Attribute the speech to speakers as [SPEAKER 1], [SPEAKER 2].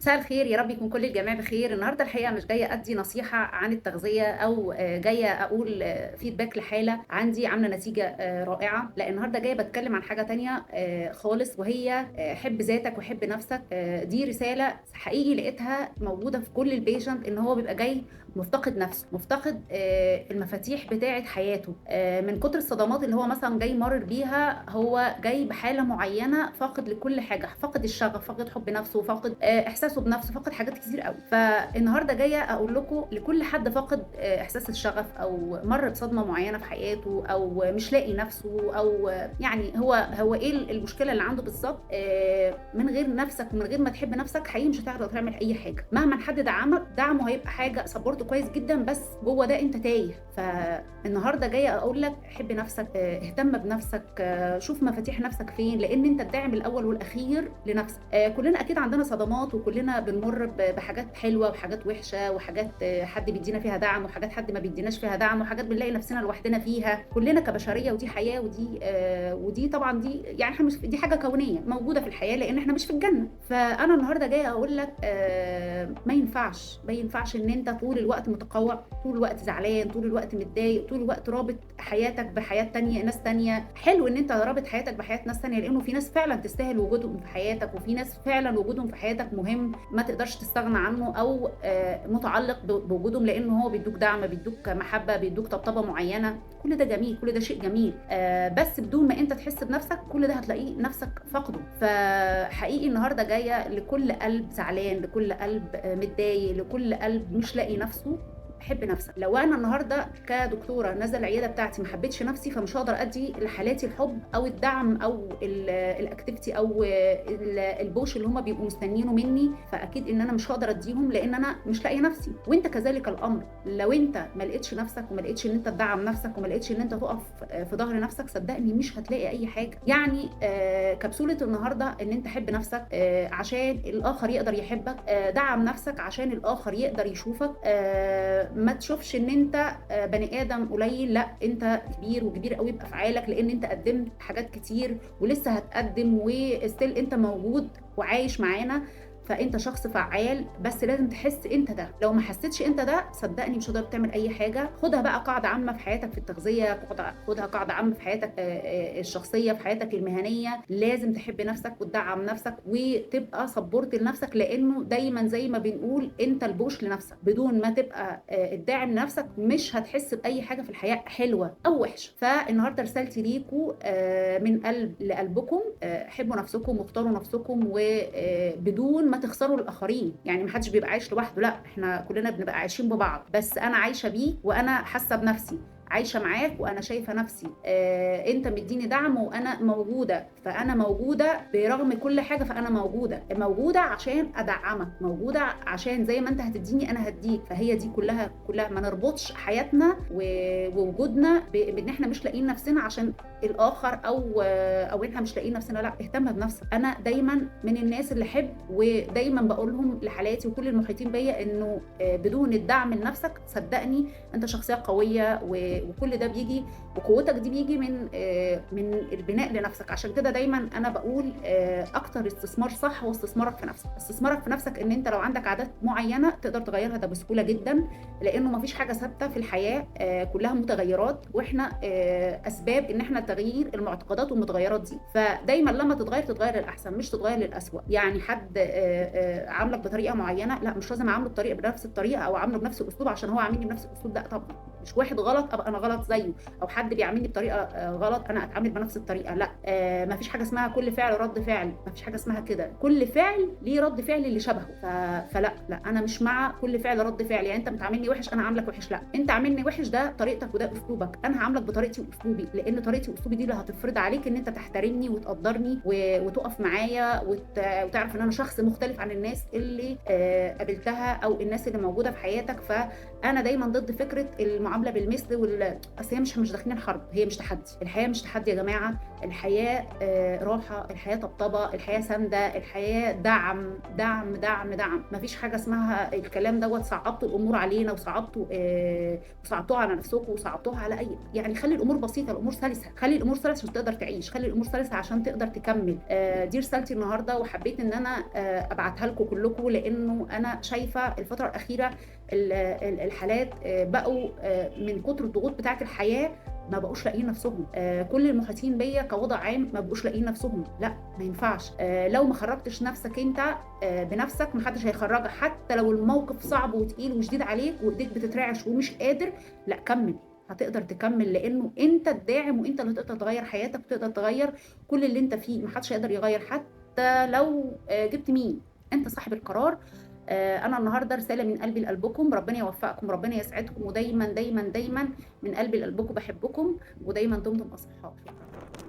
[SPEAKER 1] مساء الخير، يا رب يكون كل الجميع بخير. النهارده الحقيقة مش جاية أدّي نصيحة عن التغذية أو جاية أقول feedback لحالة عندي عاملة نتيجة رائعة، لأ النهارده جاية باتكلم عن حاجة تانية خالص، وهي حِب ذاتك وحِب نفسك. دي رسالة حقيقي لقيتها موجودة في كل الpatient، إن هو بيبقى جاي مفتقد نفسه، مفتقد المفاتيح بتاعة حياته، من كتر الصدمات اللي هو مثلًا جاي مارِر بيها. هو جاي بحالة معينة فاقد لكل حاجة، فاقد الشغف، فاقد حُب نفسه، فاقد إحساسه بنفسه، فاقد حاجات كتير أوي. فالنهارده جاية أقول لكم لكل حد فاقد إحساس الشغف، أو مَر بصدمة معينة في حياته، أو مش لاقي نفسه، أو يعني هو إيه المشكلة اللي عنده بالضبط. من غير نفسك ومن غير ما تحب نفسك حقيقي مش هتقدر تعمل أي حاجة، مهما حد دعمه هيبقى حاجة support كويس جدًا، بس جوّه ده أنت تايه. فالنهارده جاية أقول لك حِب نفسك، اهتم بنفسك، شوف مفاتيح نفسك فين، لإن أنت الداعم الأول والأخير لنفسك. كلنا أكيد عندنا صدمات، وكلنا بنمُر بحاجات حلوة وحاجات وحشة، وحاجات حد بيدّينا فيها دعم، وحاجات حد ما بيدّيناش فيها دعم، وحاجات بنلاقي نفسنا لوحدنا فيها، كلنا كبشرية، ودي حياة، ودي طبعًا دي يعني إحنا مش دي حاجة كونية موجودة في الحياة، لإن إحنا مش في الجنة. فأنا النهارده جاية أقول لك ما ينفعش إن أنت طول الوقت متقوّع، طول الوقت زعلان، طول الوقت متضايق، طول الوقت رابط حياتك بحياة تانية، ناس تانية. حلو إن أنت رابط حياتك بحياة ناس تانية، لإنه في ناس فعلًا تستاهل وجودهم في حياتك، وفي ناس فعلًا وجودهم في حياتك مهم، ما تقدرش تستغنى عنه، أو متعلق بوجودهم، لإنه هو بيدّوك دعم، بيدّوك محبة، بيدّوك طبطبة معيّنة. كل ده جميل، كل ده شيء جميل، بس بدون ما أنت تحس بنفسك كل ده هتلاقيه نفسك فاقده. فحقيقي النهارده جاية لكل قلب زعلان، لكل قلب متضايق، لكل قلب مش لاقي نفسه. حِب نفسك. لو أنا النهارده كدكتورة نازلة العيادة بتاعتي ما حبيتش نفسي، فمش هاقدر أدّي لحالاتي الحُب أو الدعم أو الactivity أو الpush اللي هُم بيبقوا مستنيينه منّي، فأكيد إن أنا مش هاقدر أدّيهم، لإن أنا مش لاقية نفسي. وأنت كذلك الأمر، لو أنت ما لقيتش نفسك، وما لقيتش إن أنت تدعّم نفسك، وما لقيتش إن أنت تُقف في ضهر نفسك، صدّقني مش هتلاقي أي حاجة. يعني كبسولة النهارده إن أنت حِب نفسك عشان الآخر يقدر يحبك، دعّم نفسك عشان الآخر يقدر يشوفك. ما تشوفش إن أنت بني آدم قليل، لأ أنت كبير وكبير أوي بأفعالك، لإن أنت قدّمت حاجات كتير ولسه هتقدّم، وstill أنت موجود وعايش معانا. فأنت شخص فعّال، بس لازم تحس أنت ده. لو ما حسيتش أنت ده، صدّقني مش هتقدر تعمل أي حاجة. خُدها بقى قاعدة عامة في حياتك في التغذية، خُدها قاعدة عامة في حياتك الشخصية، في حياتك المهنية. لازم تحب نفسك وتدعّم نفسك وتبقى support لنفسك، لإنه دايمًا زي ما بنقول أنت البوش لنفسك. بدون ما تبقى الداعم لنفسك مش هتحس بأي حاجة في الحياة حلوة أو وحشة. فالنهارده رسالتي ليكم من قلب لقلبكم، حبّوا نفسكم واختاروا نفسكم، بدون ما تخسروا الآخرين. يعني ما حدش بيبقى عايش لوحده، لأ إحنا كلنا بنبقى عايشين ببعض، بس أنا عايشة بيك وأنا حاسة بنفسي، عايشة معاك وأنا شايفة نفسي. أنت مدّيني دعم وأنا موجودة، فأنا موجودة برغم كل حاجة. فأنا موجودة عشان أدعّمك، موجودة عشان زي ما أنت هتدّيني أنا هادّيك. فهي دي كلّها ما نربطش حياتنا ووجودنا بإن إحنا مش لاقيين نفسنا عشان الآخر، أو إحنا مش لاقيين نفسنا. لأ، اهتم بنفسك. أنا دايمًا من الناس اللي أحب، ودايمًا باقول لهم لحالاتي وكل المحيطين بيّا، إنه بدون الدعم لنفسك صدّقني أنت شخصية قوية، وكل ده بييجي، وقوتك دي بييجي من البناء لنفسك. عشان كده دايمًا أنا باقول أكتر استثمار صح هو استثمارك في نفسك. استثمارك في نفسك إن أنت لو عندك عادات معيّنة تقدر تغيّرها ده بسهولة جدًا، لإنه ما فيش حاجة ثابتة في الحياة، كلّها متغيّرات، وإحنا أسباب إن إحنا تغيير المعتقدات والمتغيّرات دي. فدايمًا لمّا تتغيّر للأحسن، مش تتغيّر للأسوأ. يعني حد عاملك بطريقة معيّنة، لأ مش لازم أعامله بنفس الطريقة، أو أعامله بنفس الأسلوب عشان هو عاملني بنفس الأسلوب. لأ طبعًا، مش واحد غلط أبقى أنا غلط زيه، أو حد بيعاملني بطريقة غلط أنا أتعامل بنفس الطريقة. لأ، ما فيش حاجة اسمها كل فعل رد فعل، ما فيش حاجة اسمها كده. كل فعل ليه رد فعل اللي شبهه. فلأ أنا مش مع كل فعل رد فعل. يعني أنت بتعاملني وِحِش أنا أعاملك وِحِش، لأ أنت عاملني وِحِش ده طريقتك وده أسلوبك، أنا هاعاملك بطريقتي وأسلوبي، لإن طريقتي وأسلوبي دي اللي هتفرض عليك إن أنت تحترمني وتقدّرني وتُقف معايا، وتعرف إن أنا شخص مختلف عن الناس اللي قابلتها، أو الناس اللي موجودة في حياتك. فأنا دايمًا ضد فكرة المعاملة بالمثل أصل هي مش داخلين حرب، هي مش تحدي، الحياة مش تحدي يا جماعة، الحياة راحة، الحياة طبطبة، الحياة ساندة، الحياة دعم، دعم، دعم، دعم، ما فيش حاجة اسمها الكلام دوّة صعّبتوا الأمور علينا وصعّبتوها على نفسكم وصعّبتوها على يعني خلّي الأمور بسيطة، الأمور سلسة، خلّي الأمور سلسة عشان تقدر تعيش، خلّي الأمور سلسة عشان تقدر تكمّل. دي رسالتي النهارده وحبيت إن أنا أبعتها لكم كلّكم، لإنه أنا شايفة الفترة الأخيرة الحالات بقوا من كتر الضغوط بتاعة الحياة ما بقوش لاقيين نفسهم، كل المحيطين بيّا كوضع عام ما بقوش لاقيين نفسهم، لأ ما ينفعش، لو ما خرّجتش نفسك أنت بنفسك ما حدش هيخرّجك، حتى لو الموقف صعب وتقيل وشديد عليك وإيديك بتترعش ومش قادر، لأ كمّل، هتقدر تكمّل لإنه أنت الداعم وأنت اللي هتقدر تغيّر حياتك وتقدر تغيّر كل اللي أنت فيه، ما حدش هيقدر يغيّر حتى لو جِبت مين، أنت صاحب القرار. أنا النهارده رسالة من قلبي لقلبكم، ربنا يوفقكم، ربنا يسعدكم، ودايمًا، دايمًا، دايمًا من قلبي لقلبكم باحبكم، ودايمًا دمتم أصحاب. شكرًا.